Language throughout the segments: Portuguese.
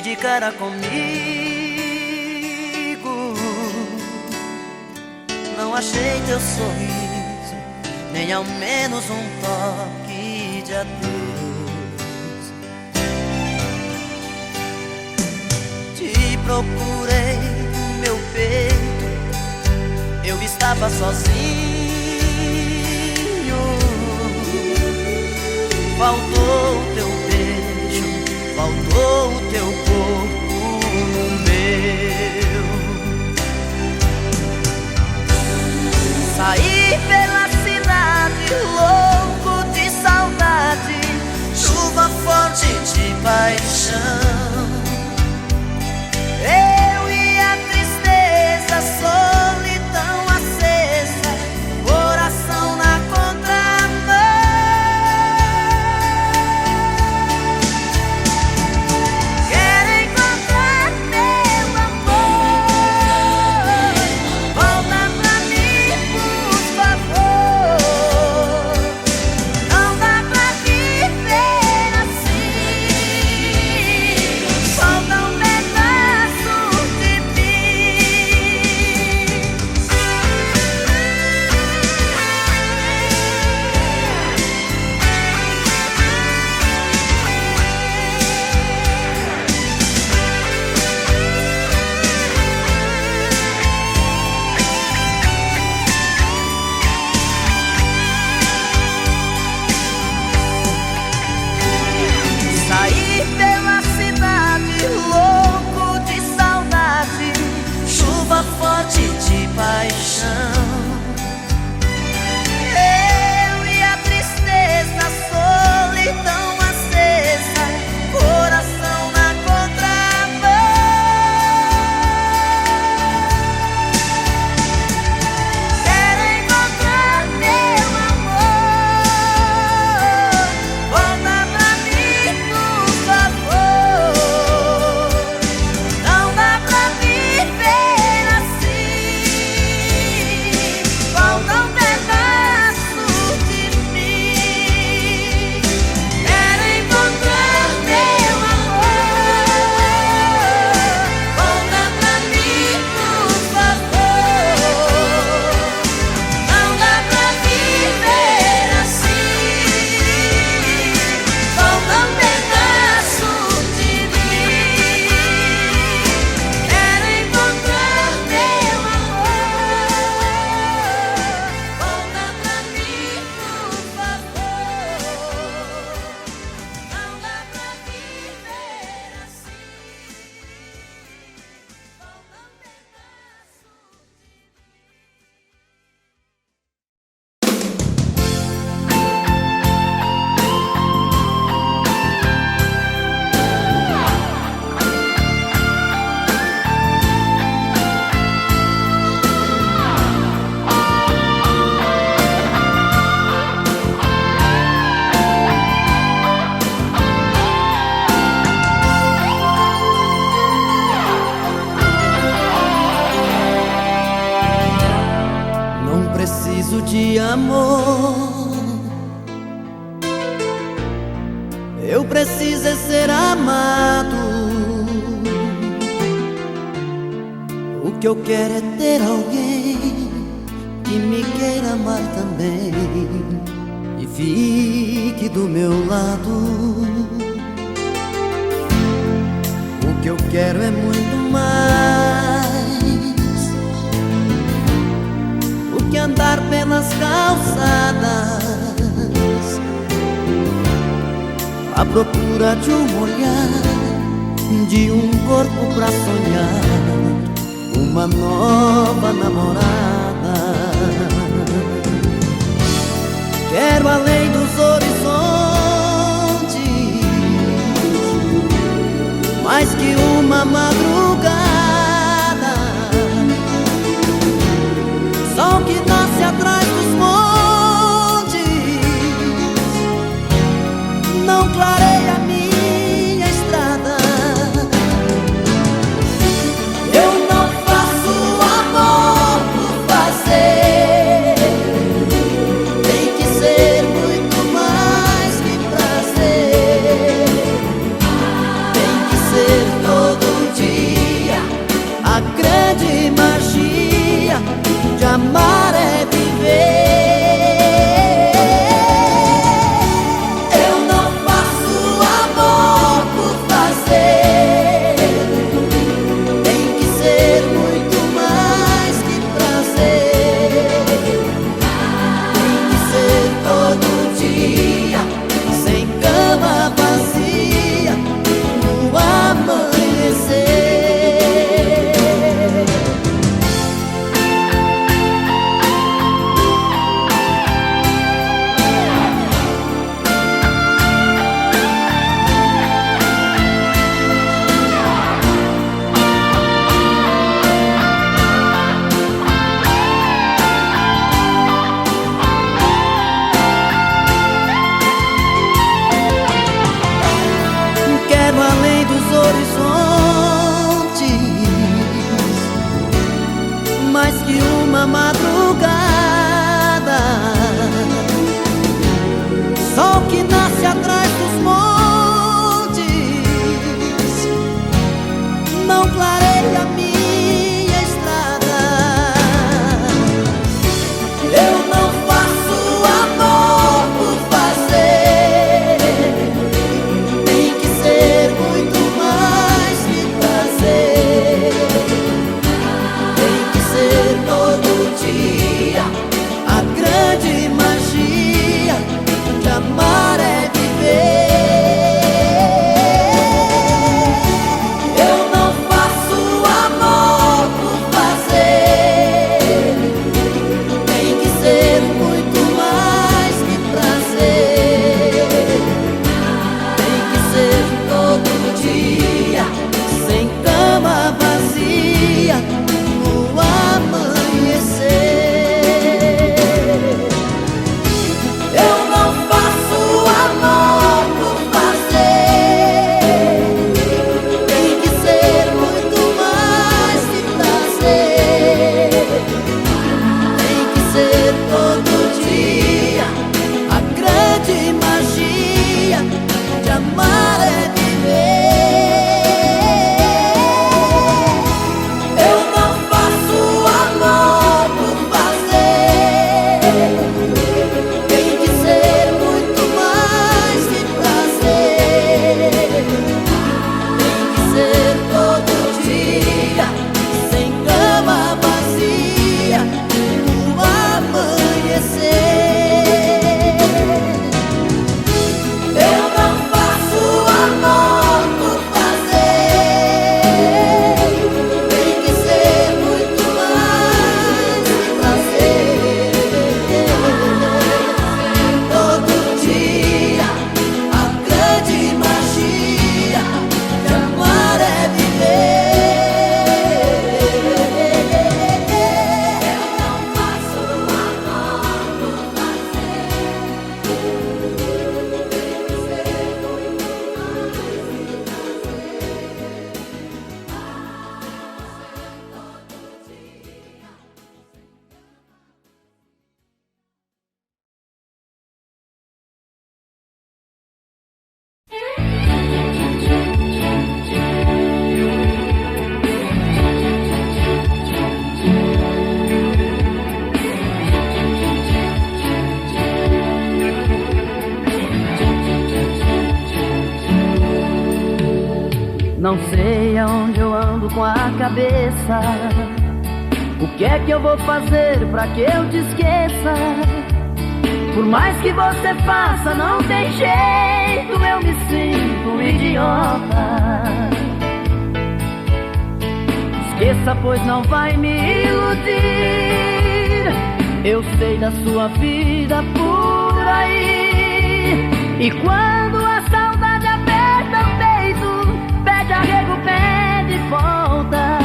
dei de cara comigo. Não achei teu sorriso, nem ao menos um toque de adeus. Te procurei no meu peito, eu estava sozinho. Faltou o teu beijo, faltou o teu corpo meu. Saí pela cidade, louco de saudade, chuva forte de paixão. Eu e a tristeza, solidão acesa, coração na contramão. Quero encontrar meu amor, volta pra mim, por favor. Não dá pra viver assim, falta um pedaço de mim. Saí pela cidade, louco de saudade, chuva forte de paixão. Eu e a tristeza, solidão acesa, coração na contramão. Quero encontrar meu amor, volta pra mim, por favor. Não dá pra viver assim, falta um pedaço de mim. Quero encontrar meu amor, volta pra mim, por favor. Não dá pra viver assim, falta um pedaço de mim. Quero encontrar meu amor, volta pra mim, por favor. Não dá pra viver assim, falta um pedaço Não preciso de amor, eu preciso é ser amado. O que eu quero é ter alguém que me queira amar também e fique do meu lado. O que eu quero é muito mais que andar pelas calçadas à procura de um olhar, de um corpo pra sonhar uma nova namorada. Quero além dos horizontes, mais que uma madrugada, sol que nasce atrás dos montes, não clareia minha estrada. Eu não faço amor por fazer, tem que ser muito na madrugada. Sol que nasce atrás dos montes não clareia minha estrada. Eu não faço amor por fazer, tem que ser muito mais que prazer. Tem que ser todo dia. A grande magia de amar é viver. Eu não faço amor por fazer, tem que ser muito mais que prazer. Tem que ser todo dia, sem cama vazia, no amanhecer. Eu não faço amor por fazer, tem que ser muito mais que prazer. Tem que ser todo dia. A grande magia de amar é viver. Eu não faço amor por fazer, tem que ser muito mais que prazer. Tem que ser todo dia, sem cama vazia, no amanhecer. Eu não faço amor por fazer, tem que ser muito mais que prazer. Todo dia, a grande magia de amar é viver. Eu não faço amor por fazer, tem que ser muito Não sei aonde eu ando com a cabeça. O que é que eu vou fazer pra que eu te esqueça? Por mais que você faça, não tem jeito, eu me sinto um idiota. Esqueça, pois não vai me iludir. Eu sei da sua vida por aí. E quando a saudade aperta o peito, pede arrego, pede volta.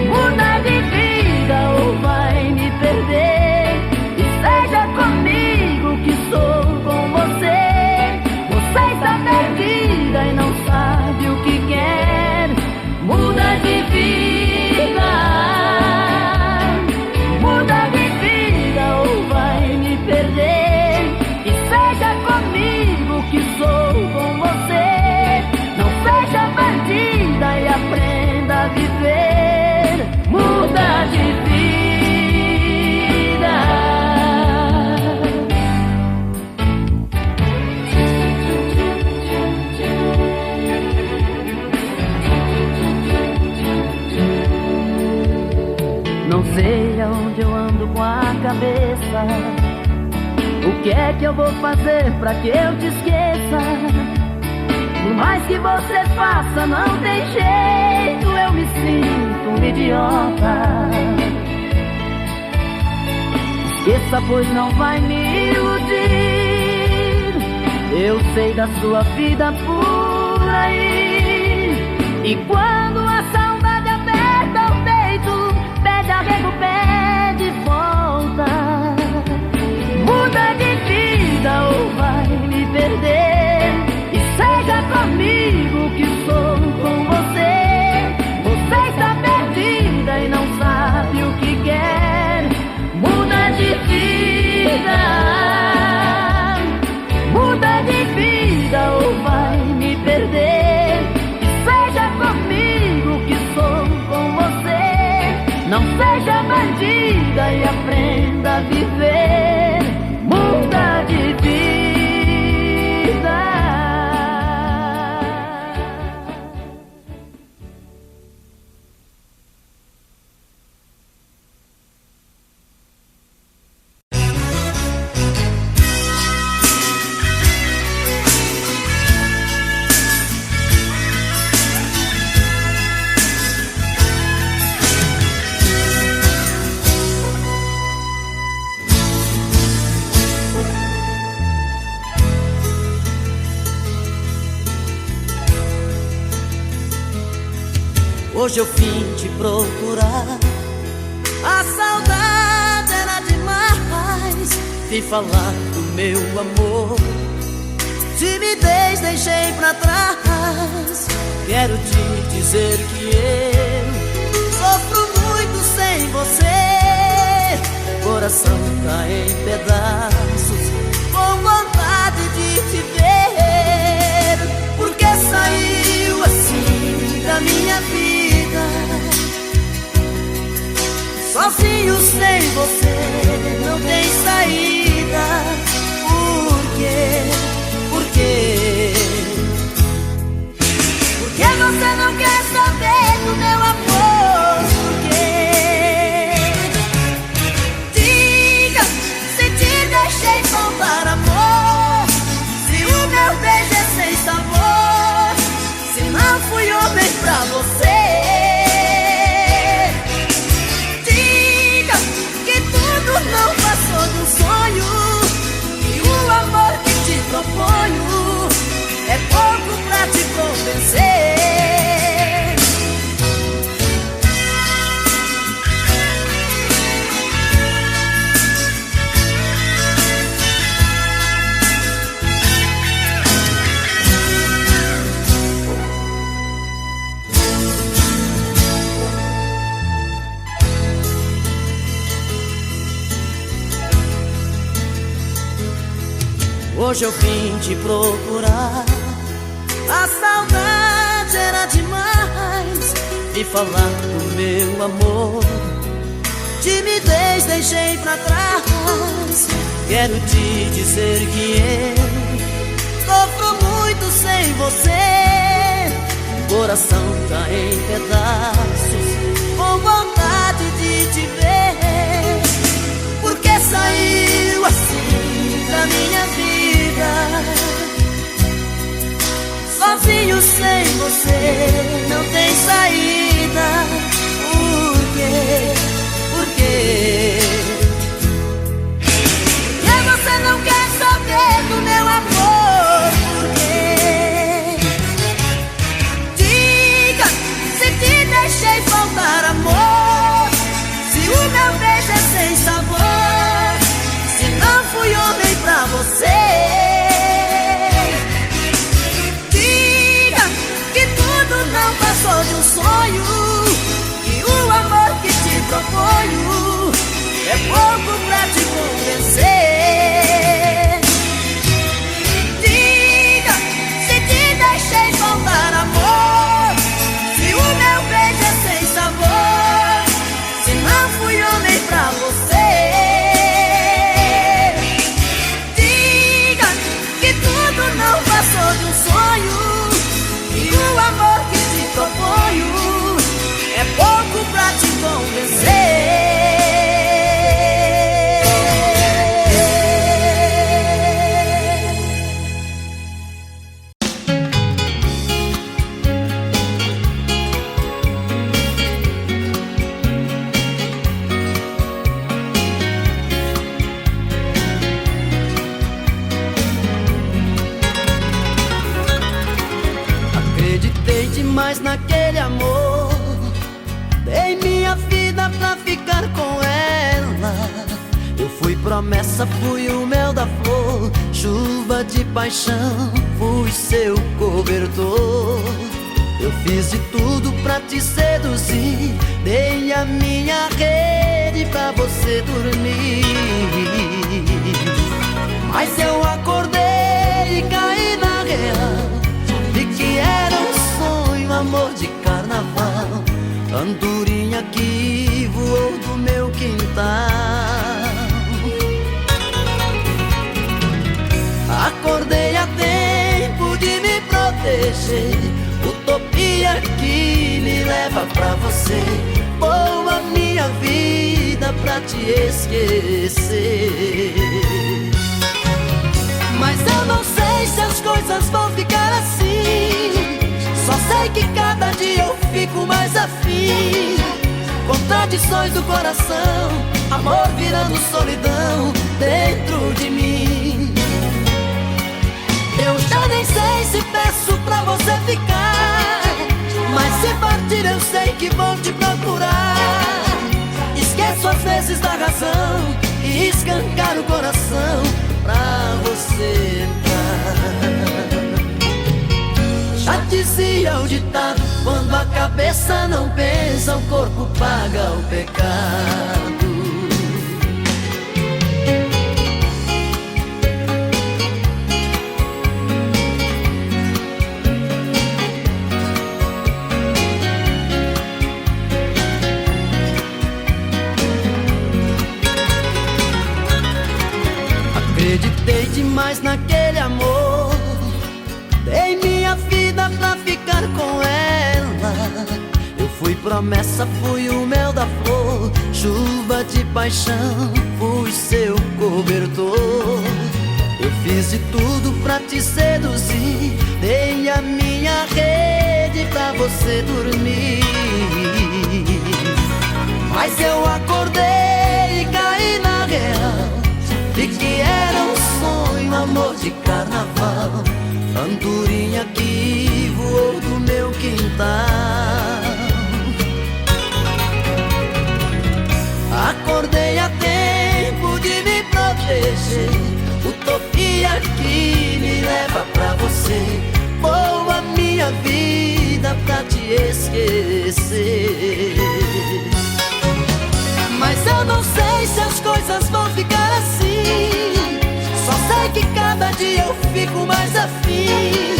Muda de vida ou vai me perder. E seja comigo que sou com você. Você está perdida e não sabe o que quer. Muda de vida. Muda de vida ou vai me perder. E seja comigo que sou com você. Não seja bandida e aprenda a viver. Muda de vida. Não sei aonde eu ando com a cabeça. O que é que eu vou fazer pra que eu te esqueça? Por mais que você faça, não tem jeito, eu me sinto um idiota. Esqueça, pois não vai me iludir. Eu sei da sua vida por aí. E quando a saudade aperta o peito, pede arrego, pede volta. Muda de vida ou vai me perder. E seja comigo que sou com você. Você está perdida e não sabe o que quer. Não seja bandida e aprenda a viver. Muda de vida. Hoje eu vim te procurar, a saudade era demais. Vim falar do meu amor, timidez deixei pra trás. Quero te dizer que eu sofro muito sem você. Coração tá em pedaços, com vontade de te ver. Porque saiu assim da minha vida, sozinho sem você, não tem saída. Por quê? Por quê? Por que você não quer saber do meu amor? Por quê? Diga se te deixei faltar amor, se o meu beijo é sem sabor, se não fui homem pra você. Não passou de um sonho, e o amor que te proponho é pouco pra te convencer. Hoje eu vim te procurar, a saudade era demais. Vim falar do meu amor, timidez deixei pra trás. Quero te dizer que eu sofro muito sem você. Coração tá em pedaços, com vontade de te ver. Porque saiu assim da minha vida, sozinho sem você, não tem saída. Por quê? Por quê? Porque você não quer saber do meu amor? Por quê? Diga se te deixei faltar amor, se o meu beijo é sem sabor, se não fui homem pra você. Não passou de um sonho, e o amor que te proponho é pouco pra te convencer. Diga se te deixei faltar amor, se o meu beijo é sem sabor, se não fui homem pra você. Diga que tudo não passou de um sonho, e o amor que te proponho é pouco pra te convencer. Acreditei demais naquele amor, dei minha vida pra ficar com ela. Eu fui promessa, fui o mel da flor, chuva de paixão, fui seu cobertor. Eu fiz de tudo pra te seduzir, dei a minha rede pra você dormir. Mas eu acordei e caí na real, vi que era um sonho, amor de carnaval. andorinha que voou do meu quintal. Acordei a tempo de me proteger, utopia que me leva pra você. Vou a minha vida pra te esquecer. Mas eu não sei se as coisas vão ficar assim. Só sei que cada dia eu fico mais afim. Contradições do coração, amor virando solidão dentro de mim. Eu já nem sei se peço pra você ficar, mas se partir eu sei que vou te procurar. Esqueço às vezes da razão e escancar o coração pra você entrar. Já dizia o ditado, quando a cabeça não pensa, o corpo paga o pecado. Acreditei demais naquele amor, dei minha vida pra ficar com ela. Eu fui promessa, fui o mel da flor, chuva de paixão, fui seu cobertor. Eu fiz de tudo pra te seduzir, dei a minha rede pra você dormir. Mas eu acordei e caí na real, vi que era um sonho, amor de carnaval, andorinha que voou do meu quintal. Acordei a tempo de me proteger, utopia que me leva pra você. Vou a minha vida pra te esquecer. Mas eu não sei se as coisas vão ficar assim. Só sei que cada dia eu fico mais afim.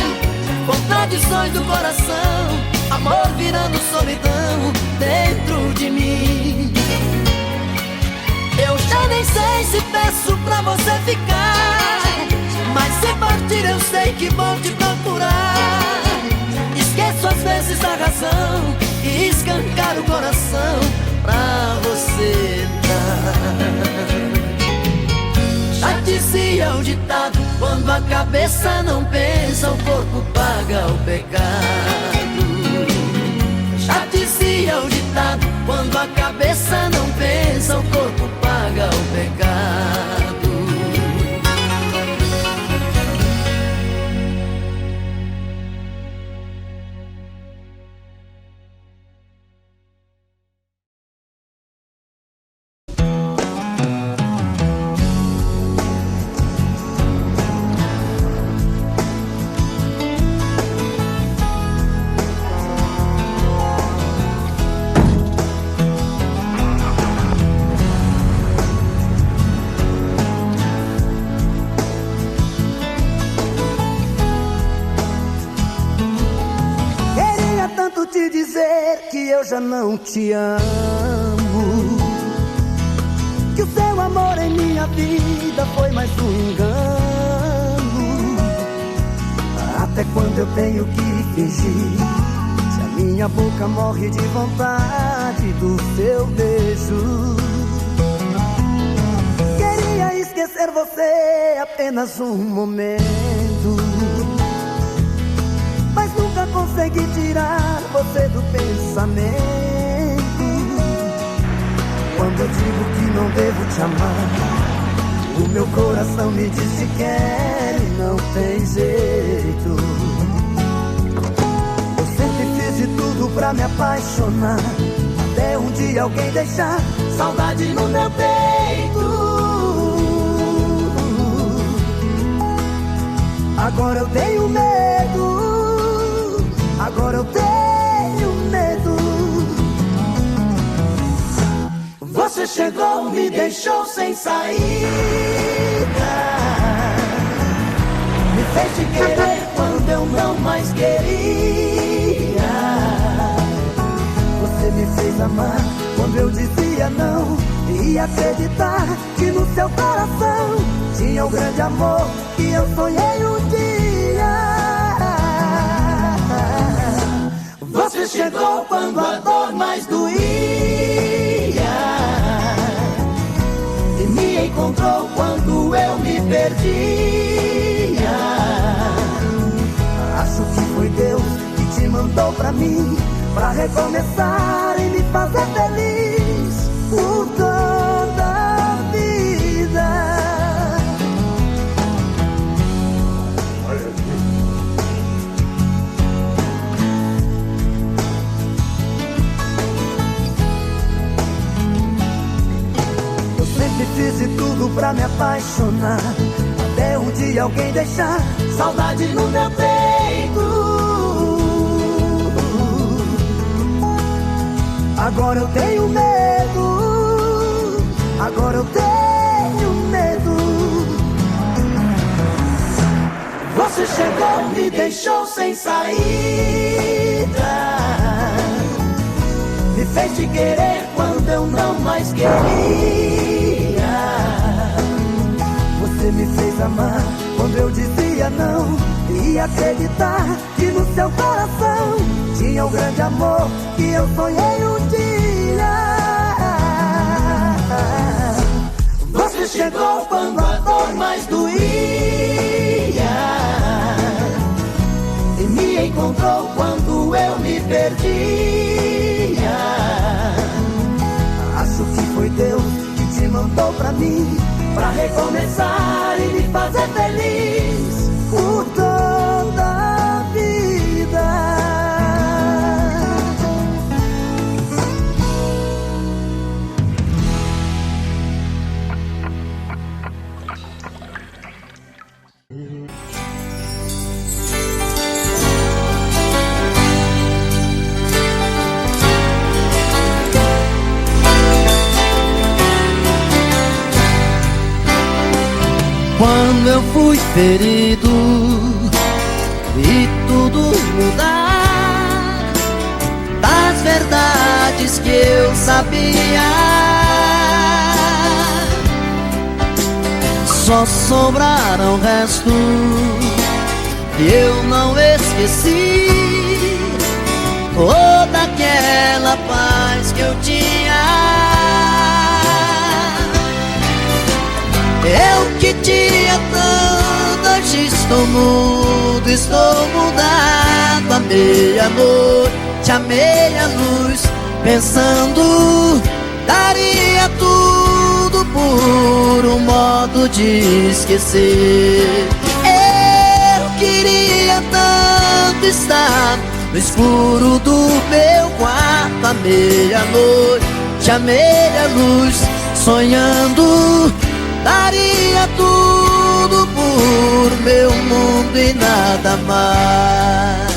Contradições do coração, amor virando solidão dentro de mim. Eu já nem sei se peço pra você ficar, mas se partir eu sei que vou te procurar. Esqueço às vezes da razão e escancar o coração pra você entrar. Já dizia o ditado, quando a cabeça não pensa, o corpo paga o pecado. Já dizia o ditado, quando a cabeça não pensa, o corpo paga o pecado. Te dizer que eu já não te amo, que o seu amor em minha vida foi mais um engano. Até quando eu tenho que fingir, se a minha boca morre de vontade do seu beijo? Queria esquecer você apenas um momento, mas nunca consegui tirar você do pensamento. Quando eu digo que não devo te amar, o meu coração me diz que quer e não tem jeito. Eu sempre fiz de tudo pra me apaixonar, até um dia alguém deixar saudade no meu peito. Agora eu tenho medo, agora eu tenho medo. Você chegou, me deixou sem saída, me fez te querer quando eu não mais queria. Você Você me fez amar quando eu dizia não, e acreditar que no seu coração tinha um grande amor que eu sonhei um dia. Você chegou quando a dor mais doía e me encontrou quando eu me perdia. Acho que foi Deus que te mandou pra mim, pra recomeçar e me fazer feliz por toda a vida. Eu sempre fiz de tudo pra me apaixonar, até um dia alguém deixar saudade no meu peito. Agora eu tenho medo, agora eu tenho medo. Você chegou, me deixou sem saída, me fez te querer quando eu não mais queria. Você me fez amar quando eu dizia não, e acreditar que no seu coração tinha um grande amor que eu sonhei um dia. Você chegou quando a dor mais doía e me encontrou quando eu me perdia. Acho que foi Deus que te mandou pra mim, pra recomeçar e me fazer feliz por toda a vida. Quando eu fui ferido e tudo mudar, das verdades que eu sabia, só sobraram restos que eu não esqueci. Toda aquela paz que eu tinha, eu que tinha tanto, hoje estou mudo, estou mudado. À meia-noite, à meia-luz, pensando, daria tudo por um modo de esquecer. Eu queria tanto estar no escuro do meu quarto, à meia-noite, à meia-luz, sonhando, daria tudo por meu mundo e nada mais.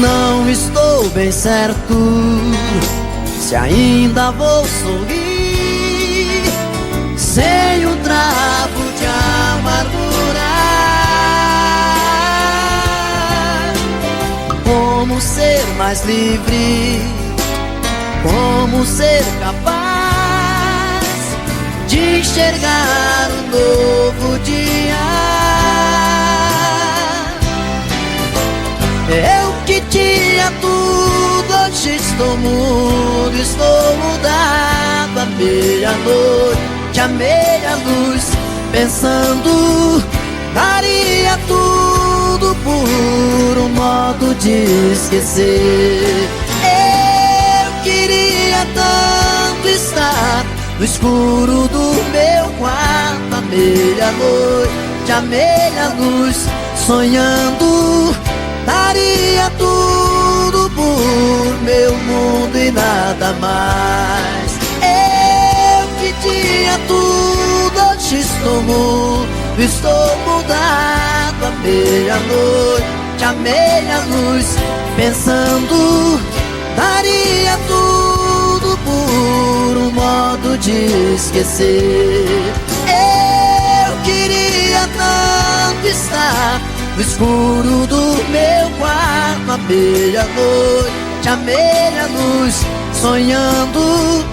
Não estou bem certo se ainda vou sorrir sem um trago de amargura. Como ser mais livre, como ser capaz de enxergar um novo dia. Eu que tinha tudo, hoje estou mudo, estou mudado. À meia-noite, à meia-luz, pensando, daria tudo por um modo de esquecer. Eu queria tanto estar no escuro do meu quarto, à meia-noite, à meia-luz, sonhando, daria tudo por meu mundo e nada mais. Eu que tinha tudo, hoje estou mudo, estou mudado. À meia-noite, à meia-luz, pensando, daria tudo jeito de esquecer. Eu queria tanto estar no escuro do meu quarto, à meia-noite, à meia-luz, sonhando.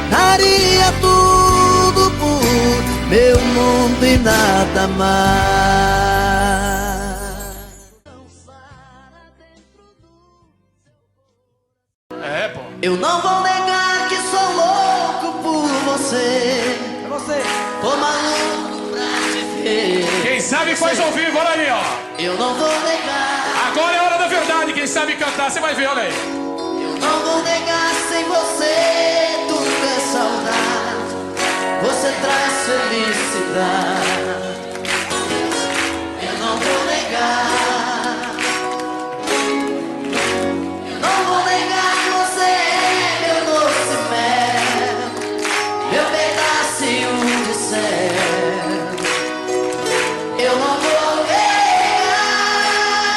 Daria tudo por meu mundo e nada mais. Eu não vou negar que sou louco por você. É você. Tô maluco pra te ver. Quem sabe faz ao vivo, olha aí, ó. Eu não vou negar. Agora é a hora da verdade, quem sabe cantar, você vai ver, olha aí. Eu não vou negar, sem você tudo é saudade. Você traz felicidade. Eu não vou negar. Eu não vou negar, você é meu doce mel, meu pedacinho de céu. Eu não vou negar.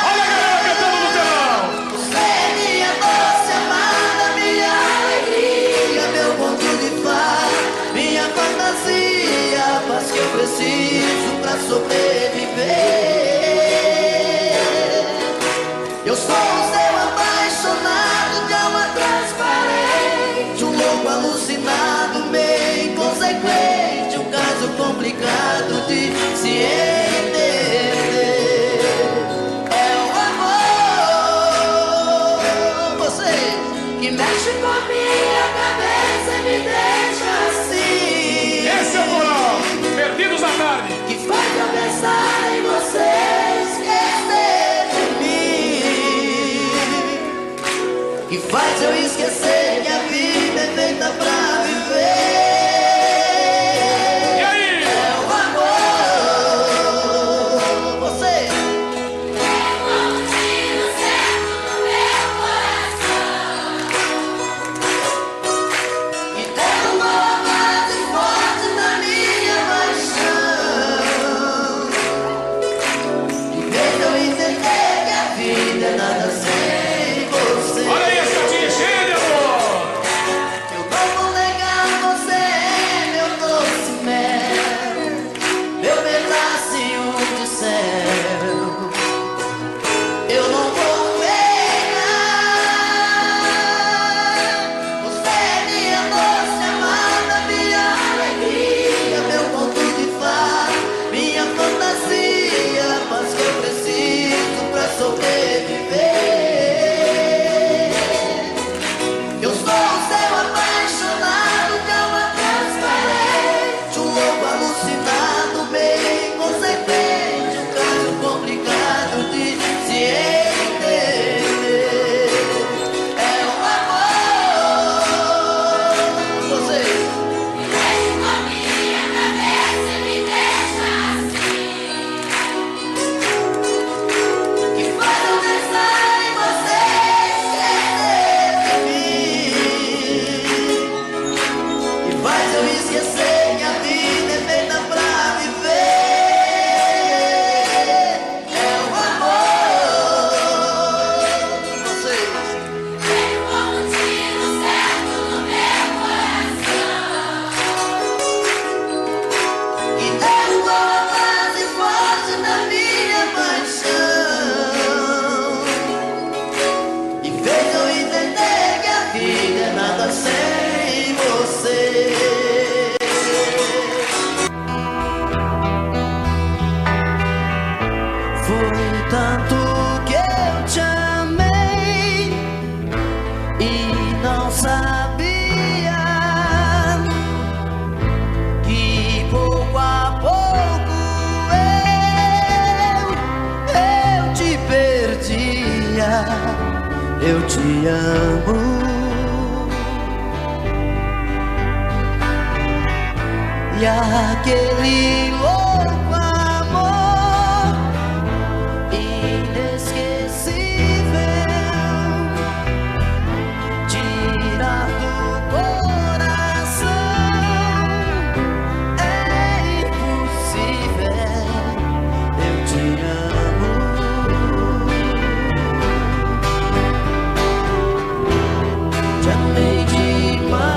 Olha a galera cantando no telão. Você é minha doce amada, minha alegria, meu conto de fada, minha fantasia, a paz que eu preciso pra sobreviver. Eu sou o seu apaixonado de alma transparente, um louco alucinado, meio inconsequente, um caso complicado de se entender. É o amor, você que mexe com a minha cabeça e me deixa assim. Esse é o moral, Perdidos na Tarde. Que faz eu pensar em você, esquecer de mim. Que faz eu esquecer que a vida é feita pra viver. E aí? É o amor, você que derrubou mais e forte na minha paixão, que fez eu entender que a vida é nada sem você. Olha aí, essa tia cheia de amor. Eu não vou negar, você é meu doce mel, meu pedacinho de céu. Eu não vou negar. Você é minha doce amada, minha alegria, meu conto de fada, minha fantasia, a paz que eu preciso pra sobreviver. Eu sou o seu apaixonado de alma transparente, um louco alucinado, meio inconsequente, um caso complicado de se entender. É o amor, você que faz eu pensar em você, esquecer de mim. Que faz eu esquecer que a vida é feita pra viver. É o amor, você que derrubou mais e forte na minha paixão, e fez eu entender que a vida é nada sem você. Foi tanto que eu te amei e não sabia que pouco a pouco eu te perdia. Eu te amo e aquele louco amor inesquecível tirar do coração é impossível. Eu te amo. Te amei demais.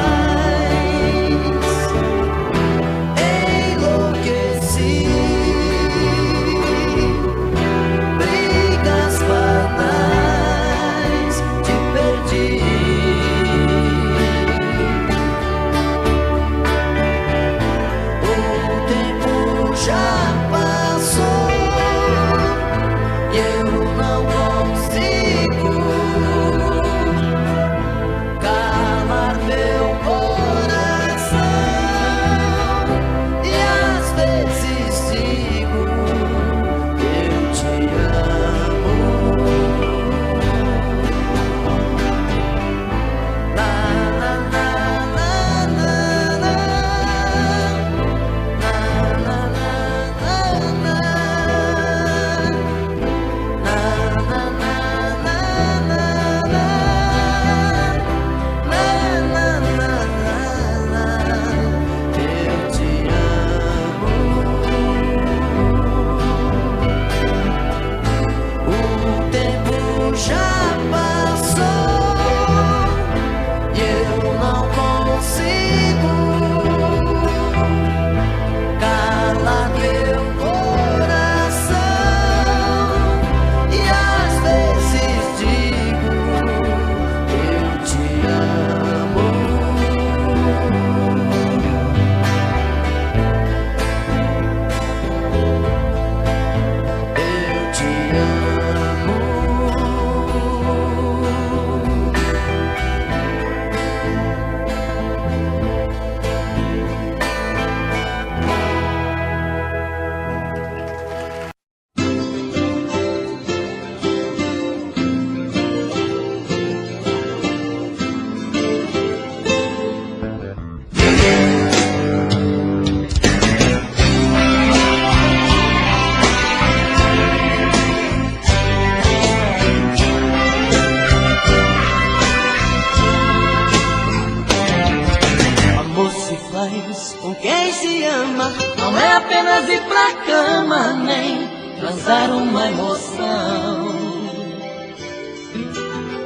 Amor se faz com quem se ama, não é apenas ir pra cama, nem transar uma emoção.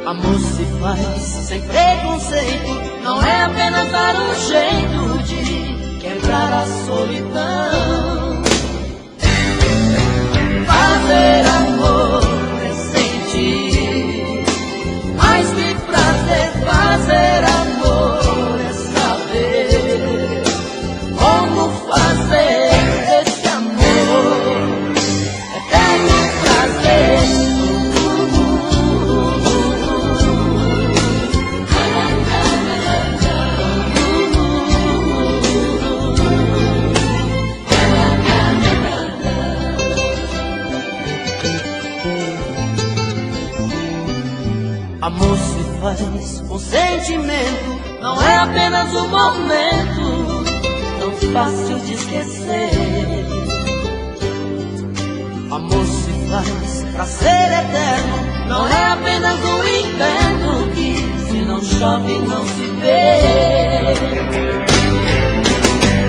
Amor se faz sem preconceito, não é apenas dar um jeito de quebrar a solidão. Fazer amor é sentir, mais que prazer. Fazer amor é saber como fazer esse amor eterno prazer. Amor se faz com sentimento, não é apenas um momento tão fácil de esquecer. Amor se faz pra ser eterno, não é apenas um inverno que se não chove não se vê.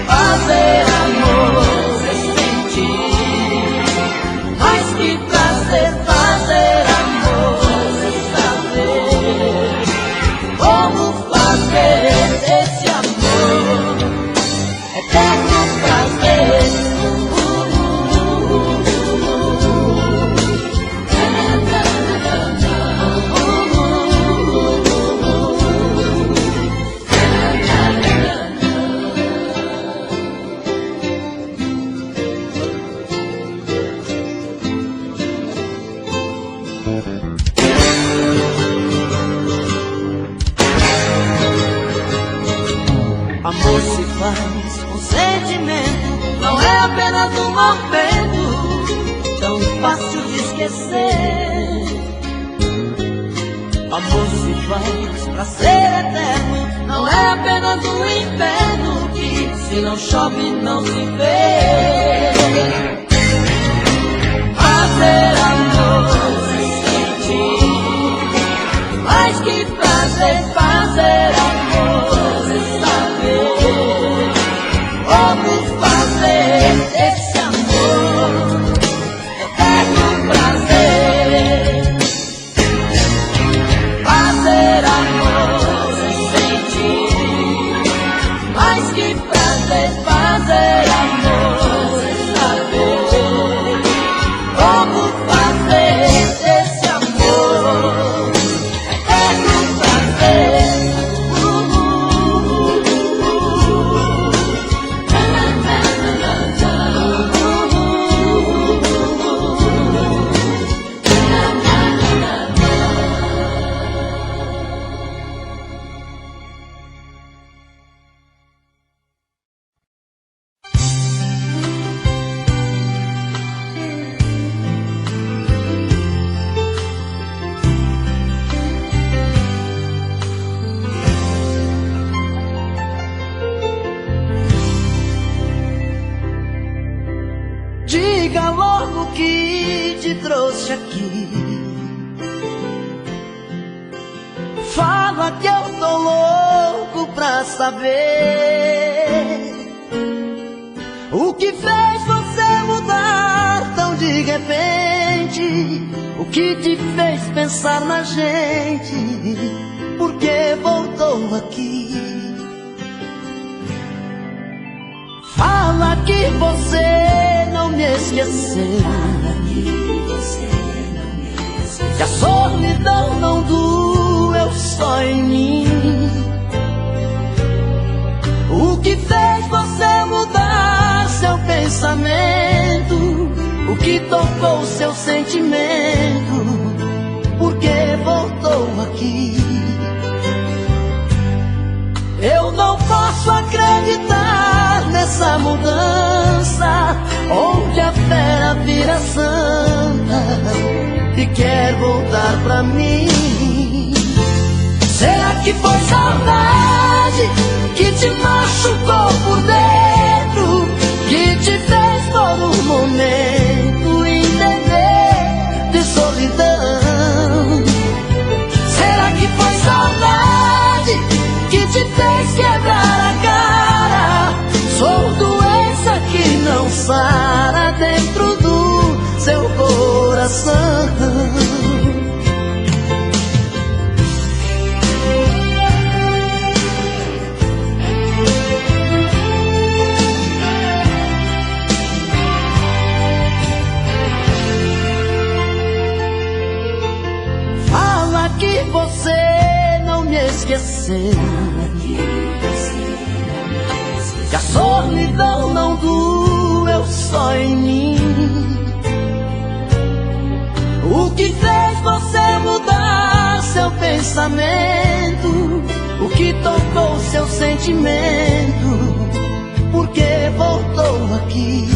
Fazer amor é sentir, mais que prazer. Fazer amor como fazer esse amor eterno prazer. Amor se faz com sentimento, não é apenas um momento tão fácil de esquecer. Amor se faz pra ser eterno, não é apenas um inverno que se não chove não se vê. Fazer amor é sentir, mais que prazer. Fazer amor é saber como fazer esse amor eterno prazer. Fazer amor é sentir, mais que prazer. Fazer amor é saber como fazer esse amor eterno prazer. Diga logo o que te trouxe aqui. Fala que eu tô louco pra saber o que fez você mudar tão de repente. O que te fez pensar na gente? Por que voltou aqui? Fala que você não me esqueceu, que a solidão não doeu só em mim. O que fez você mudar seu pensamento? O que tocou seu sentimento? Por que voltou aqui? Eu não posso acreditar nessa mudança, onde a fera vira santa e quer voltar pra mim. Será que foi saudade que te machucou por dentro, que te fez por um momento entender de solidão? Será que foi saudade que te fez quebrar a cara? coração. Fala que você não me esqueceu, que a solidão não doeu só em mim. O que fez você mudar seu pensamento? O que tocou seu sentimento? Por que voltou aqui?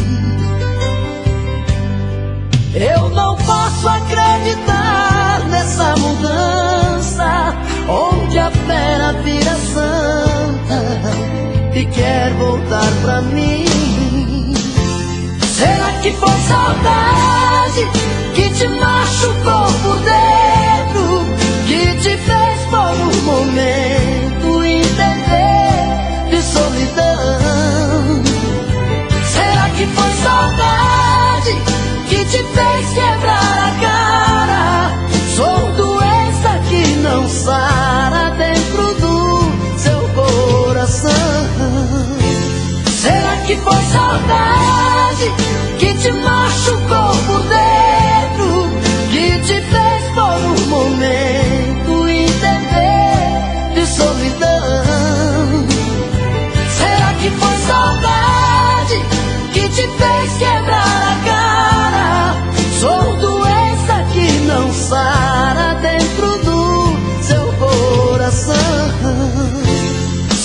Eu não posso acreditar nessa mudança, onde a fera vira santa e quer voltar pra mim. Será que foi saudade que te machucou por dentro, que te fez por um momento entender de solidão? Será que foi saudade que te fez quebrar a cara? Sou doença que não sara dentro do seu coração. Será que foi saudade que te machucou por dentro, que te fez por um momento entender de solidão? Será que foi saudade que te fez quebrar a cara? Sou doença que não sara dentro do seu coração.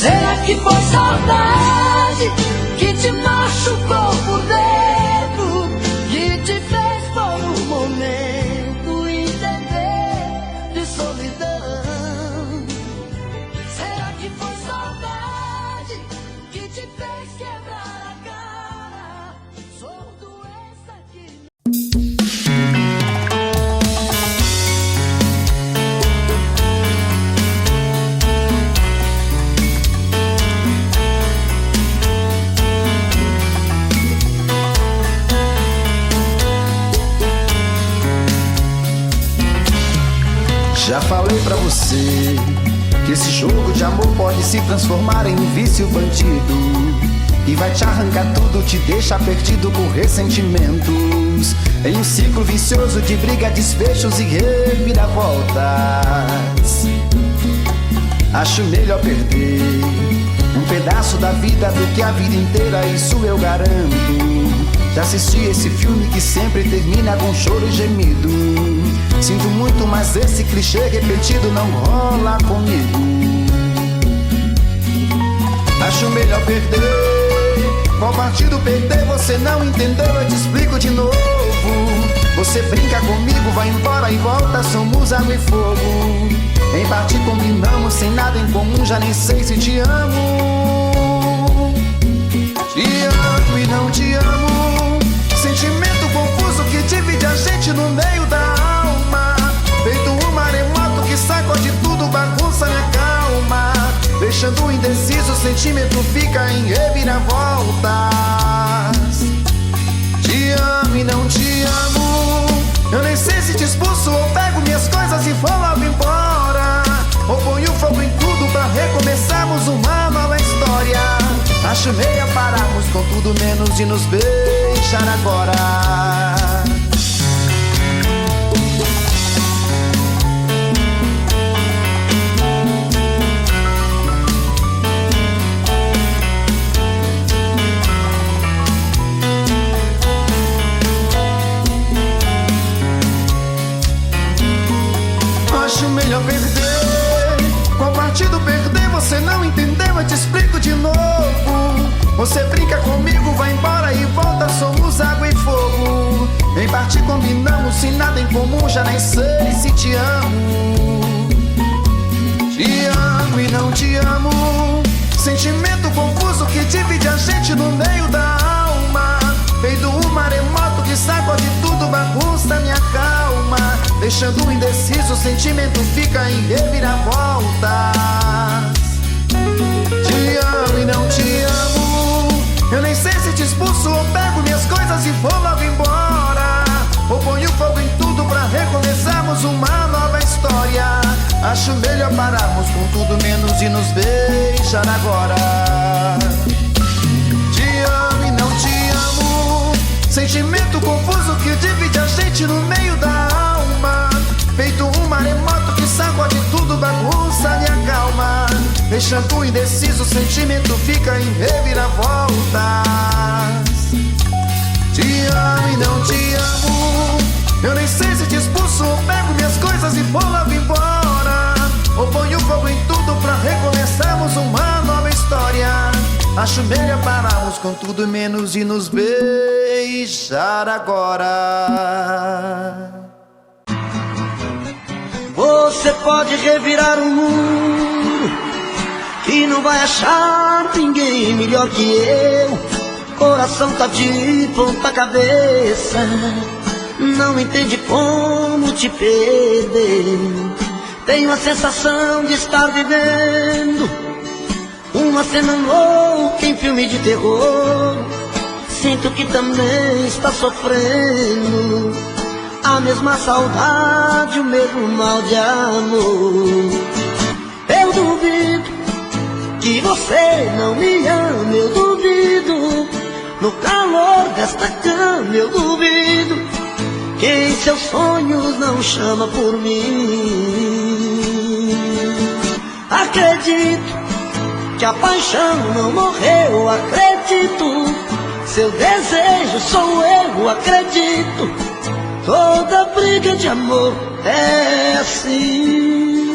Será que foi saudade que te machucou por dentro, que te fez por um momento entender de solidão? Será que foi saudade que te fez quebrar a cara? Sou doença que já falei pra você que esse jogo de amor pode se transformar em um vício bandido, e vai te arrancar tudo, te deixar perdido por ressentimentos, em um ciclo vicioso de briga, desfechos e reviravoltas. Acho melhor perder um pedaço da vida do que a vida inteira, isso eu garanto. Já assisti esse filme que sempre termina com choro e gemido. Sinto muito, mas esse clichê repetido não rola comigo. Acho melhor perder. Qual partido perder? Você não entendeu, eu te explico de novo. Você brinca comigo, vai embora e volta, somos água e fogo. Em parte combinamos, sem nada em comum, já nem sei se te amo. Te amo e não te amo. Sentimento confuso que divide a gente no meio da alma. Feito um maremoto que sacode tudo, bagunça minha calma. Deixando indeciso, o sentimento fica em reviravoltas. Te amo e não te amo. Eu nem sei se te expulso ou pego minhas coisas e vou logo embora, ou ponho fogo em tudo pra recomeçarmos uma nova história. Acho meia pararmos com tudo menos de nos beijar agora. Acho melhor perder. Qual partido perder? Você não entendeu, eu te explico de novo. Você brinca comigo, vai embora e volta, somos água e fogo. Em parte combinamos, sem nada em comum, já nem sei se te amo. Te amo e não te amo. Sentimento confuso que divide a gente no meio da alma. Feito um maremoto que sacode tudo, bagunça minha calma. Deixando indeciso, o sentimento fica em reviravoltas. Te amo e não te amo. Eu nem sei se te expulso ou pego minhas coisas e vou logo embora, ou ponho fogo em tudo deixar agora. Te amo e não te amo, sentimento confuso que divide a gente no meio da alma. Feito um maremoto que sacode tudo, bagunça e acalma. Deixando indeciso, o sentimento fica em reviravoltas. Te amo e não te amo, eu nem sei se te expulso ou pego minhas coisas e vou logo embora. Ou ponho fogo em tudo pra recomeçarmos uma nova história. Acho melhor pararmos com tudo menos e nos beijar agora. Você pode revirar o mundo e não vai achar ninguém melhor que eu. Coração tá de ponta cabeça, não entende como te perder. Tenho a sensação de estar vivendo uma cena louca em filme de terror. Sinto que também está sofrendo a mesma saudade, o mesmo mal de amor. Eu duvido que você não me ama, eu duvido. No calor desta cama eu duvido que em seus sonhos não chama por mim. Acredito que a paixão não morreu, acredito. Seu desejo sou eu, acredito. Toda briga de amor é assim.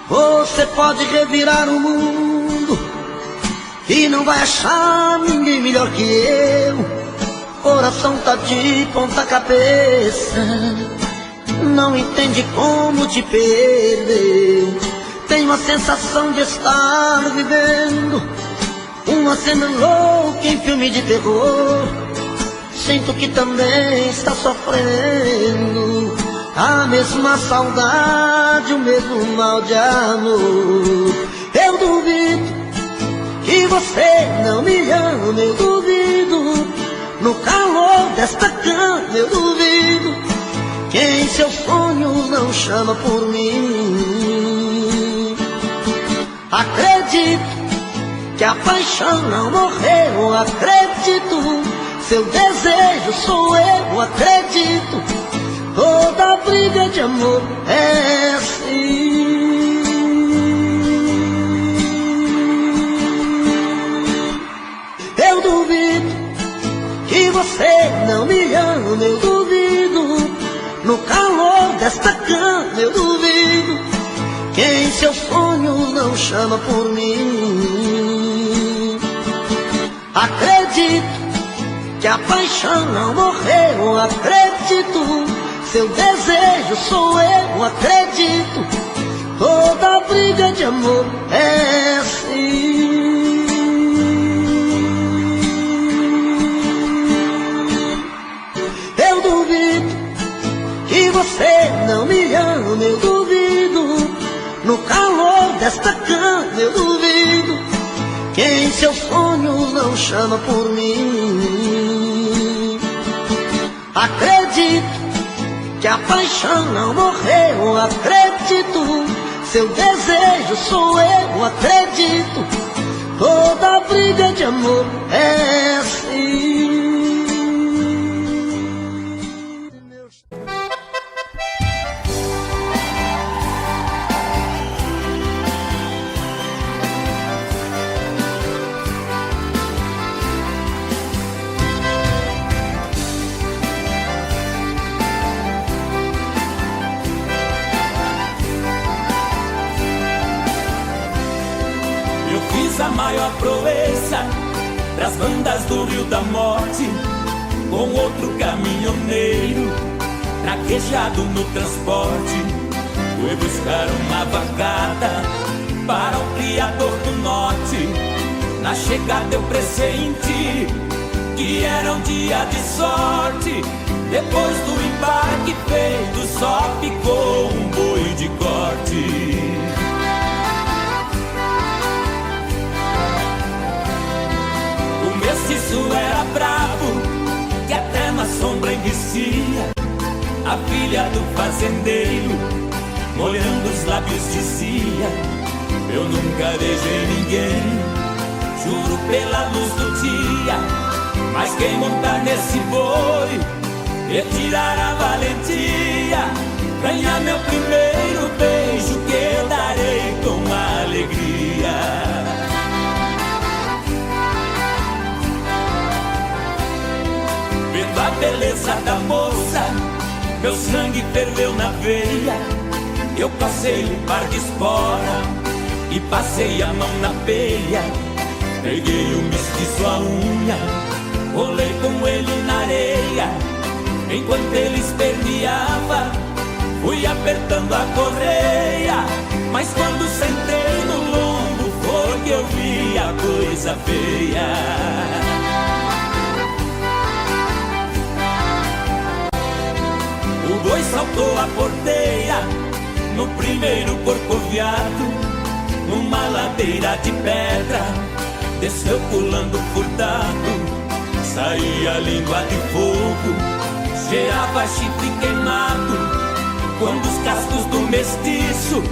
Você pode revirar o mundo e não vai achar ninguém melhor que eu. Coração tá de ponta cabeça, não entende como te perder. Tenho a sensação de estar vivendo uma cena louca em filme de terror. Sinto que também está sofrendo a mesma saudade, o mesmo mal de amor. Eu duvido que você não me ama, eu duvido. No calor desta cama eu duvido que em seus sonhos não chama por mim. Acredito que a paixão não morreu, acredito. Seu desejo sou eu, acredito. Toda briga de amor é assim. Eu duvido que você não me ama, eu duvido. No calor desta cama eu duvido que em seus sonhos não chama por mim. Acredito que a paixão não morreu, acredito. Seu desejo sou eu, acredito. Toda briga de amor é assim. Eu duvido que você não me ama, eu duvido. No calor desta cama eu duvido que em seus sonhos não chama por mim. Acredito que a paixão não morreu, acredito. Seu desejo sou eu, acredito. Toda briga de amor é assim. A maior proeza das bandas do Rio da Morte, com outro caminhoneiro traquejado no transporte. Fui buscar uma vagada para o Criador do Norte. Na chegada eu pressenti que era um dia de sorte. Depois do embarque feito só ficou um boi de corte. Mestiço era bravo, que até na sombra enguicia. A filha do fazendeiro molhando os lábios dizia: eu nunca beijei ninguém, juro pela luz do dia. Mas quem montar nesse boi, retirar a valentia, ganhar meu primeiro beijo, que eu darei com alegria. Vendo a beleza da moça, meu sangue ferveu na veia. Eu passei um par de espora e passei a mão na peia. Peguei o mestiço à unha, rolei com ele na areia. Enquanto ele esperneava, fui apertando a correia. Mas quando sentei no lombo, foi que eu vi a coisa feia. O boi saltou a porteira no primeiro corcoviado, numa ladeira de pedra, desceu pulando furtado. Saía língua de fogo, cheirava chifre queimado. Quando os cascos do mestiço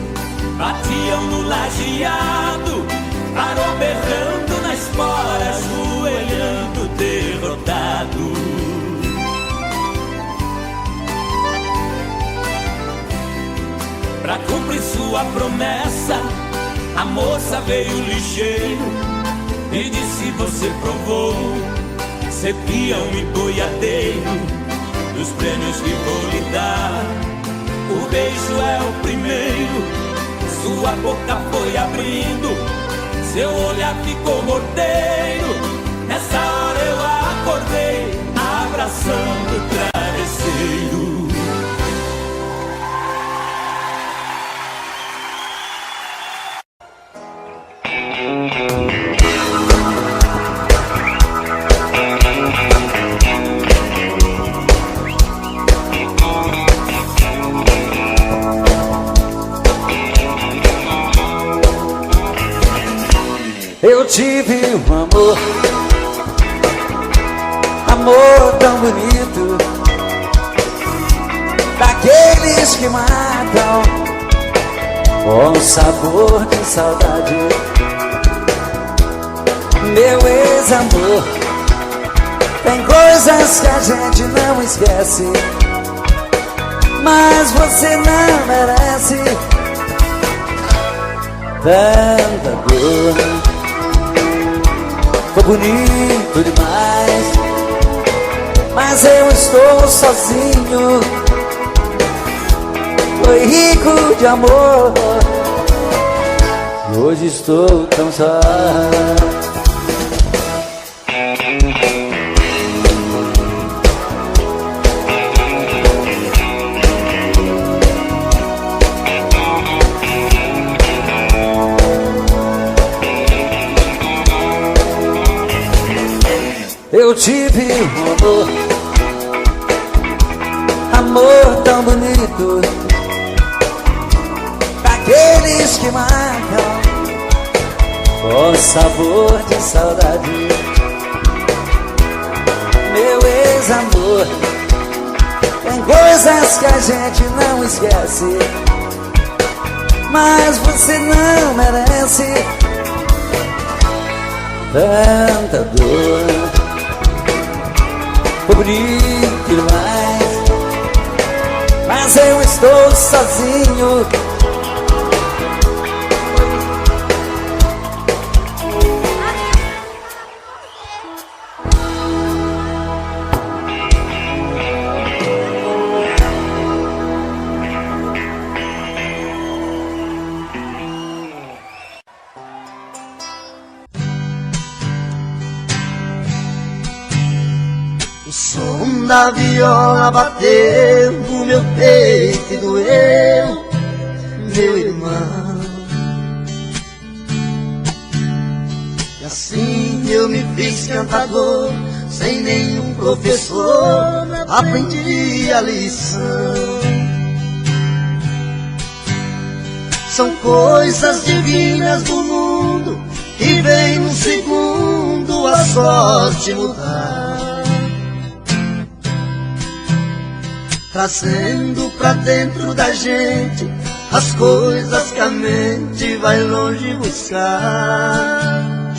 batiam no lajeado, parou berrando na espora, ajoelhando derrotado. Pra cumprir sua promessa, a moça veio ligeiro e disse: você provou ser peão e boiadeiro dos prêmios que vou lhe dar. O beijo é o primeiro, sua boca foi abrindo, seu olhar ficou morteiro. Nessa hora eu acordei, abraçando o travesseiro. Eu tive um amor, amor tão bonito, daqueles que matam com sabor de saudade. Meu ex-amor, tem coisas que a gente não esquece, mas você não merece tanta dor. Foi bonito demais, mas eu estou sozinho. Foi rico de amor, e hoje estou tão só. Eu tive um amor, amor tão bonito, daqueles que matam com sabor de saudade. Meu ex-amor, tem coisas que a gente não esquece, mas você não merece tanta dor. Foi bonito demais, mas eu estou sozinho. O som da viola bateu no meu peito e doeu, meu irmão. E assim eu me fiz cantador, sem nenhum professor, aprendi a lição. São coisas divinas do mundo, que vem num segundo a sorte mudar, trazendo pra dentro da gente as coisas que a mente vai longe buscar,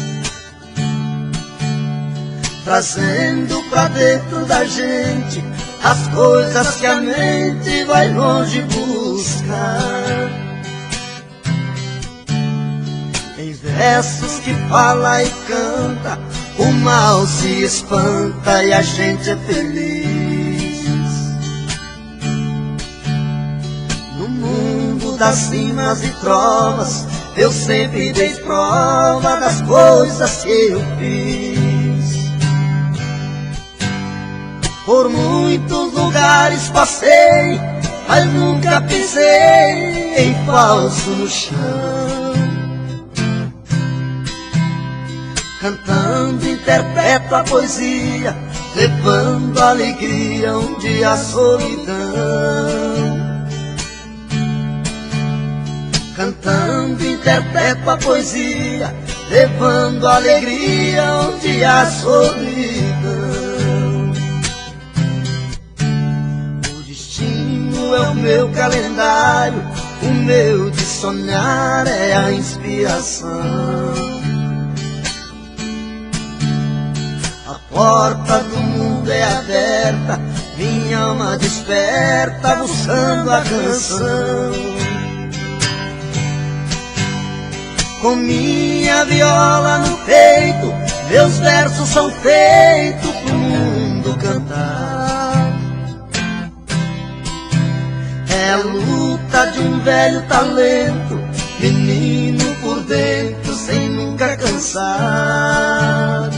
trazendo pra dentro da gente as coisas que a mente vai longe buscar. Em versos que fala e canta, o mal se espanta e a gente é feliz. No mundo das rimas e trovas, eu sempre dei prova das coisas que eu fiz. Por muitos lugares passei, mas nunca pisei em falso no chão. Cantando interpreto a poesia, levando alegria onde há solidão. Cantando interpreto a poesia, levando alegria onde há solidão. O destino é o meu calendário, o meu de sonhar é a inspiração. A porta do mundo é aberta, minha alma desperta buscando a canção. Com minha viola no peito, meus versos são feitos pro mundo cantar. É a luta de um velho talento, menino por dentro sem nunca cansar.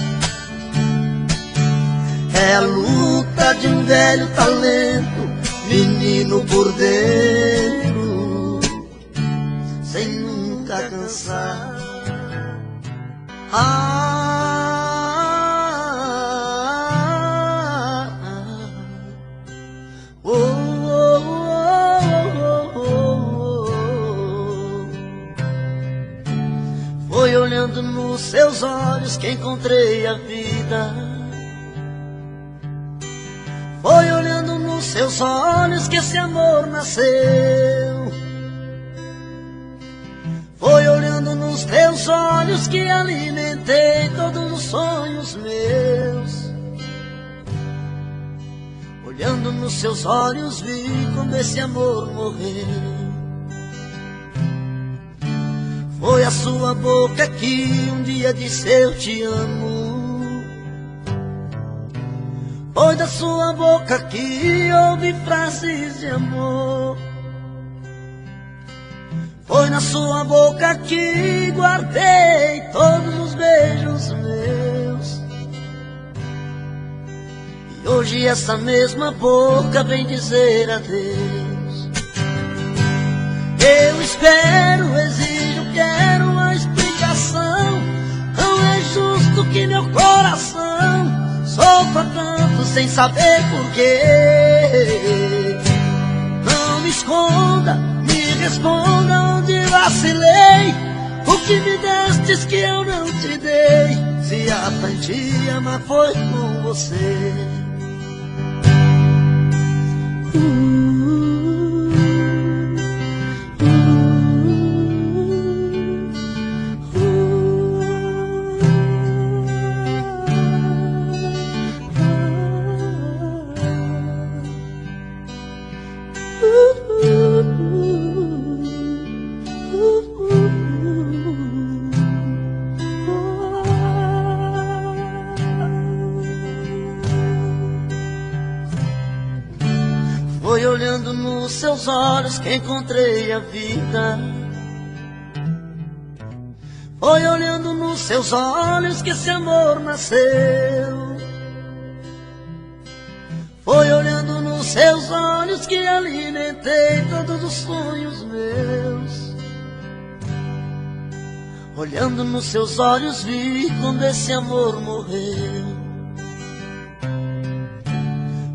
É a luta de um velho talento, menino por dentro, sem nunca cansar. Foi olhando nos seus olhos que encontrei a vida. Foi olhando nos seus olhos que esse amor nasceu. Foi olhando nos teus olhos que alimentei todos os sonhos meus. Olhando nos seus olhos vi como esse amor morreu. Foi a sua boca que um dia disse eu te amo. Foi da sua boca que ouvi frases de amor. Foi na sua boca que guardei todos os beijos meus. E hoje essa mesma boca vem dizer adeus. Eu espero, exijo, quero uma explicação. Não é justo que meu coração sofra tanto sem saber porquê. Não me esconda, me responda onde vacilei. O que me destes que eu não te dei? Se aprendi a amar foi com você. Foi olhando nos seus olhos que encontrei a vida. Foi olhando nos seus olhos que esse amor nasceu. Foi olhando nos seus olhos que alimentei todos os sonhos meus. Olhando nos seus olhos vi quando esse amor morreu.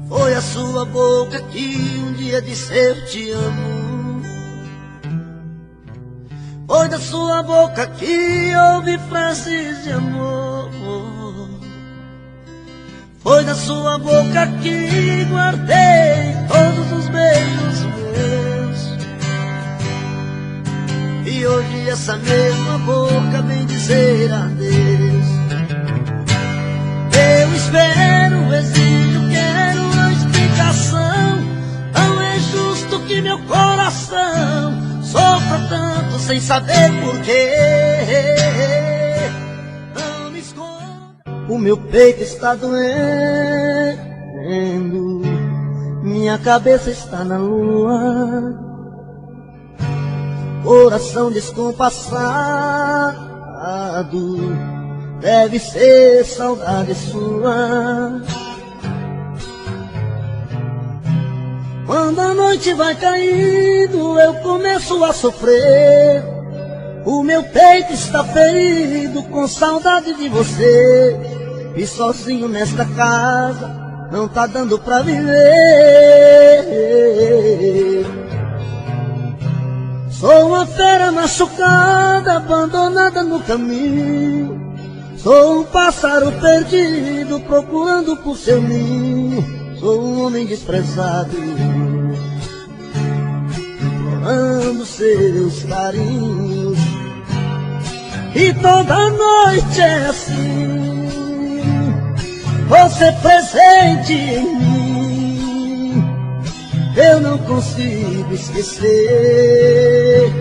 Foi a sua boca que um dia disse eu te amo. Foi da sua boca que ouvi frases de amor. Foi da sua boca que guardei todos os beijos meus. E hoje essa mesma boca vem dizer adeus. Eu espero, exijo, quero uma explicação. Não é justo que meu coração sofra tanto sem saber porquê. Não me esconda. O meu peito está doendo, minha cabeça está na lua, coração descompassado, deve ser saudade sua. Quando a noite vai caindo, eu começo a sofrer. O meu peito está ferido com saudade de você. E sozinho nesta casa não tá dando pra viver. Sou uma fera machucada, abandonada no caminho. Sou um pássaro perdido, procurando por seu ninho. Sou um homem desprezado, implorando seus carinhos. E toda noite é assim, você presente em mim. Eu não consigo esquecer.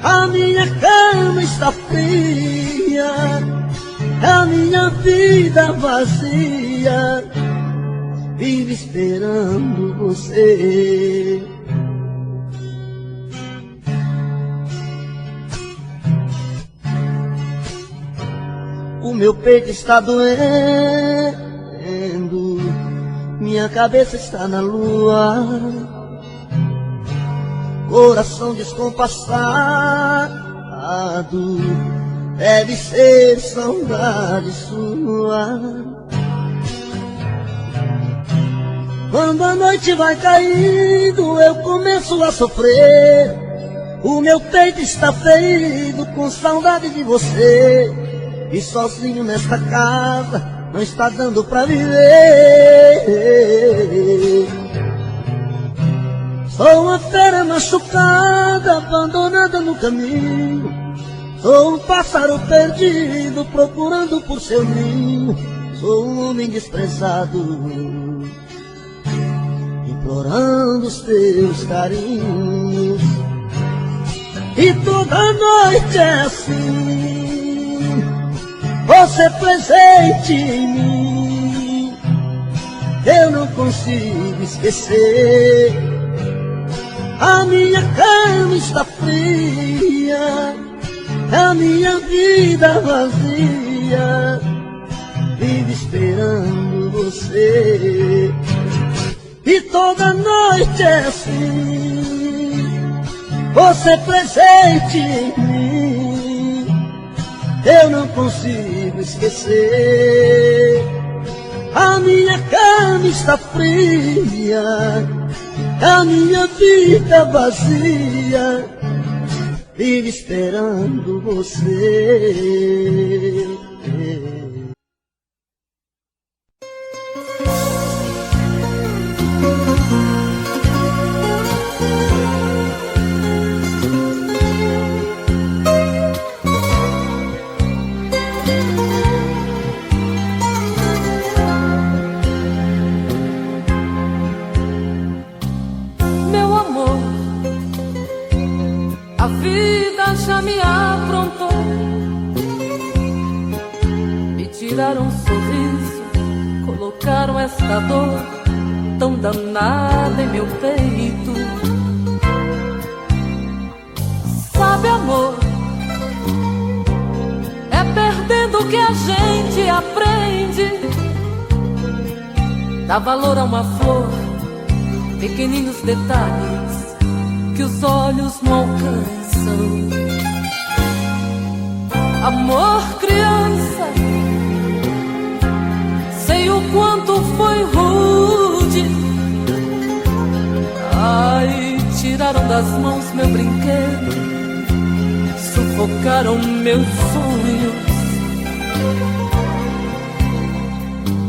A minha cama está fria, a minha vida vazia, vive esperando você. O meu peito está doendo, minha cabeça está na lua, coração descompassado, deve ser saudade sua. Quando a noite vai caindo, eu começo a sofrer. O meu peito está ferido com saudade de você. E sozinho nesta casa não está dando pra viver. Sou uma fera machucada, abandonada no caminho. Sou um pássaro perdido, procurando por seu ninho. Sou um homem desprezado, implorando os teus carinhos. E toda noite é assim, você presente em mim. Eu não consigo esquecer. A minha cama está fria, a minha vida vazia, vive esperando você. E toda noite é assim, você presente em mim. Eu não consigo esquecer. A minha cama está fria, a minha vida vazia, vive esperando você. Já me aprontou, me tiraram um sorriso, colocaram esta dor tão danada em meu peito. Sabe, amor, é perdendo que a gente aprende. Dá valor a uma flor, pequeninos detalhes que os olhos não alcançam. Amor, criança, sei o quanto foi rude. Ai, tiraram das mãos meu brinquedo, sufocaram meus sonhos.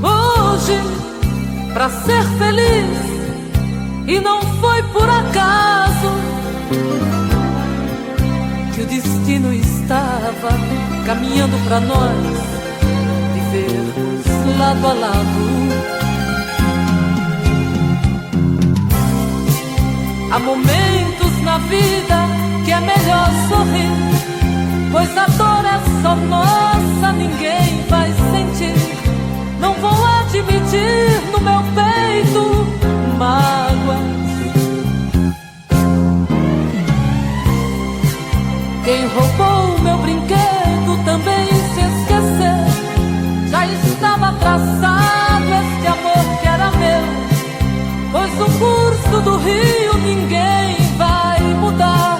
Hoje, pra ser feliz, e não foi por acaso, que o destino estava caminhando pra nós vivermos lado a lado. Há momentos na vida que é melhor sorrir, pois a dor é só nossa, ninguém vai sentir. Não vou admitir no meu peito mágoas. Quem roubou meu brinquedo também se esqueceu. Já estava traçado este amor que era meu, pois o curso do rio ninguém vai mudar.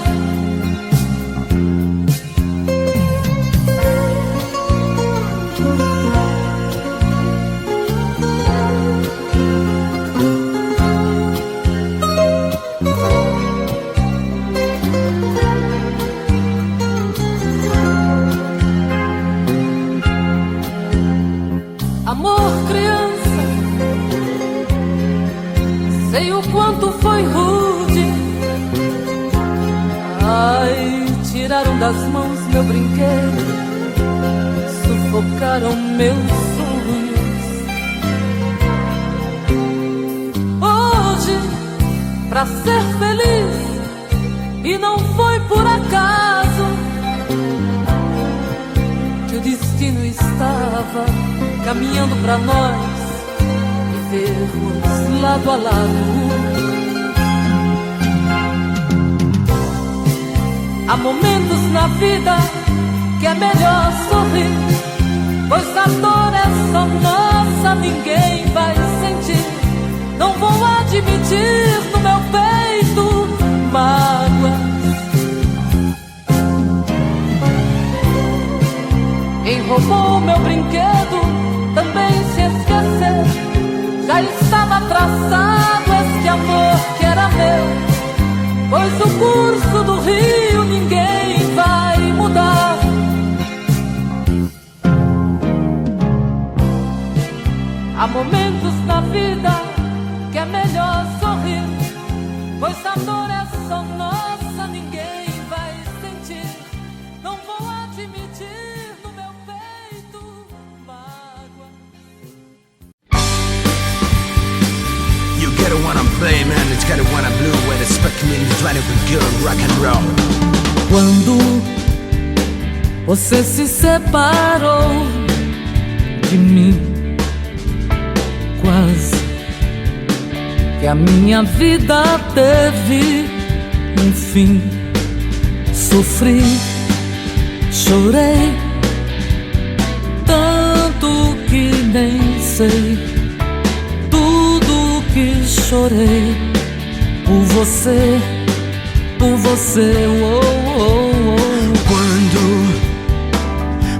Amor, criança, sei o quanto foi rude. Ai, tiraram das mãos meu brinquedo, sufocaram meus sonhos. Hoje, pra ser feliz, e não foi por acaso que o destino estava caminhando pra nós vivermos lado a lado. Há momentos na vida que é melhor sorrir, pois a dor é só nossa, ninguém vai sentir. Não vou admitir no meu peito mágoas. Quem roubou meu brinquedo também se esqueceu. Já estava traçado este amor que era meu, pois o curso do rio ninguém vai mudar. Há momentos na vida que é melhor sorrir, pois a dor é só nossa, ninguém vai sentir. Não vou admitir no meu peito mágoa. You get it when I'm playing, man, it's got it when I'm blue. When it's spec me, it's running with good rock and roll. Quando você se separou de mim, quase que a minha vida teve um fim. Sofri, chorei, tanto que nem sei tudo que chorei por você, oh, oh, oh. Quando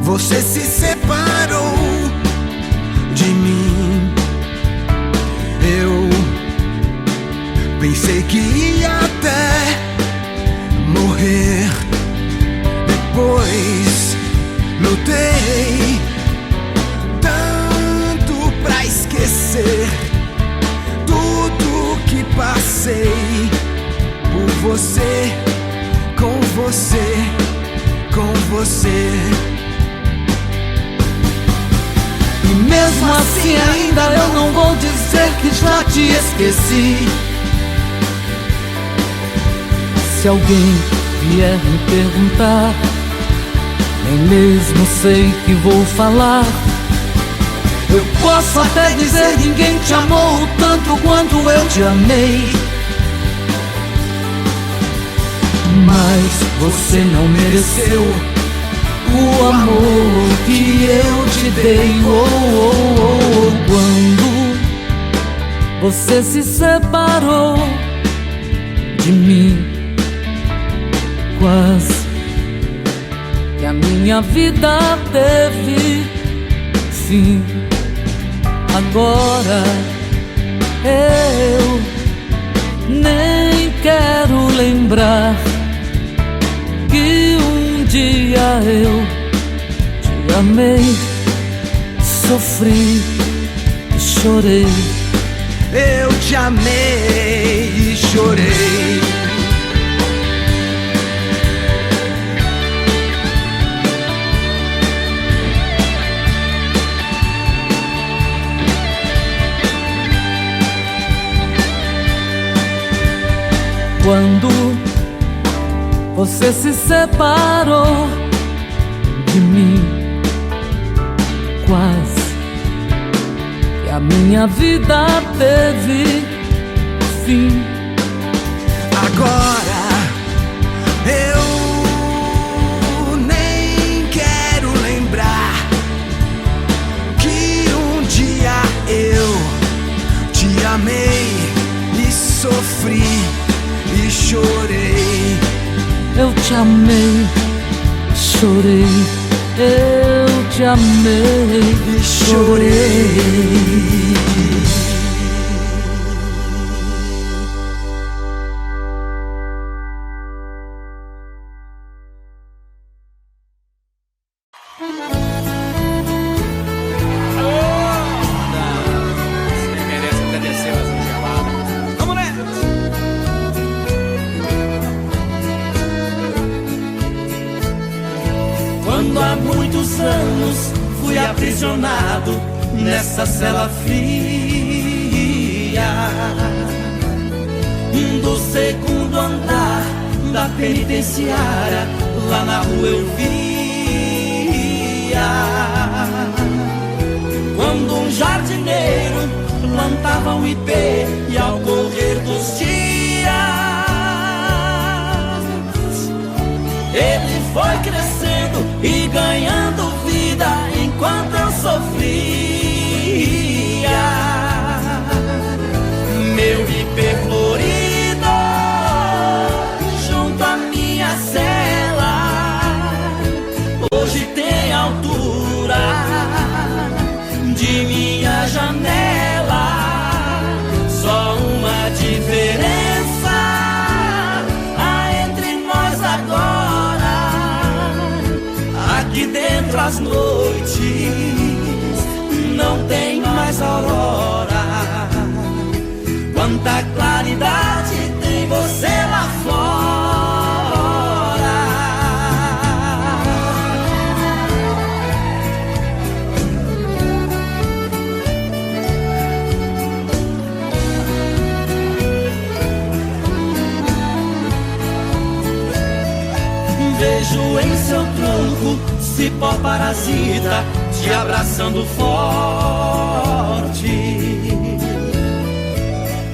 você se separou de mim, eu pensei que ia até morrer. Depois lutei tanto pra esquecer tudo que passei por você, com você, com você. E mesmo assim ainda eu não vou dizer que já te esqueci. Se alguém vier me perguntar, nem mesmo sei que vou falar. Eu posso até dizer: ninguém te amou tanto quanto eu te amei. Mas você não mereceu o amor que eu te dei. Oh, oh, oh. Quando você se separou de mim, quase que a minha vida teve fim. Agora eu nem quero lembrar que um dia eu te amei, sofri e chorei. Eu te amei e chorei. Quando você se separou de mim, quase que a minha vida teve fim. Agora eu nem quero lembrar que um dia eu te amei e sofri e chorei. Eu te amei, chorei. Eu te amei e chorei. Quando há muitos anos fui aprisionado nessa cela fria do segundo andar da penitenciária, lá na rua eu via quando um jardineiro plantava um ipê e ao correr dos dias ele foi crescendo e ganhando vida enquanto eu sofria. Meu ipê florido junto à minha cela hoje tem altura de minha janela. Só uma diferença há entre nós agora: aqui dentro as noites não tem mais aurora. Quanta claridade tem você lá fora. Vejo em seu tronco cipó parasita te abraçando forte.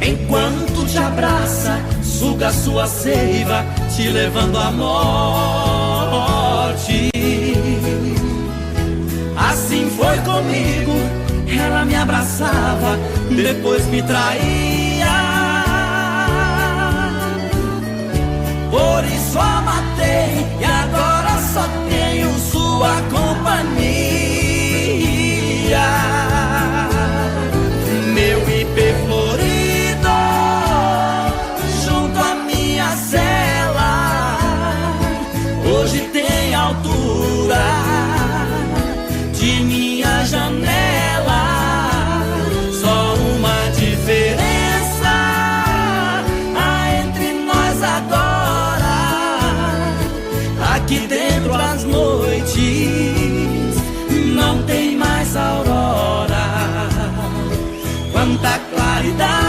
Enquanto te abraça, suga sua seiva, te levando à morte. Assim foi comigo, ela me abraçava, depois me traía. Por isso a matei e agora só tenho sua companhia. Meu ipê florido junto à minha cela hoje tem altura de minha janela. Só uma diferença há entre nós agora: aqui dentro as noites não tem mais aurora. Quanta claridade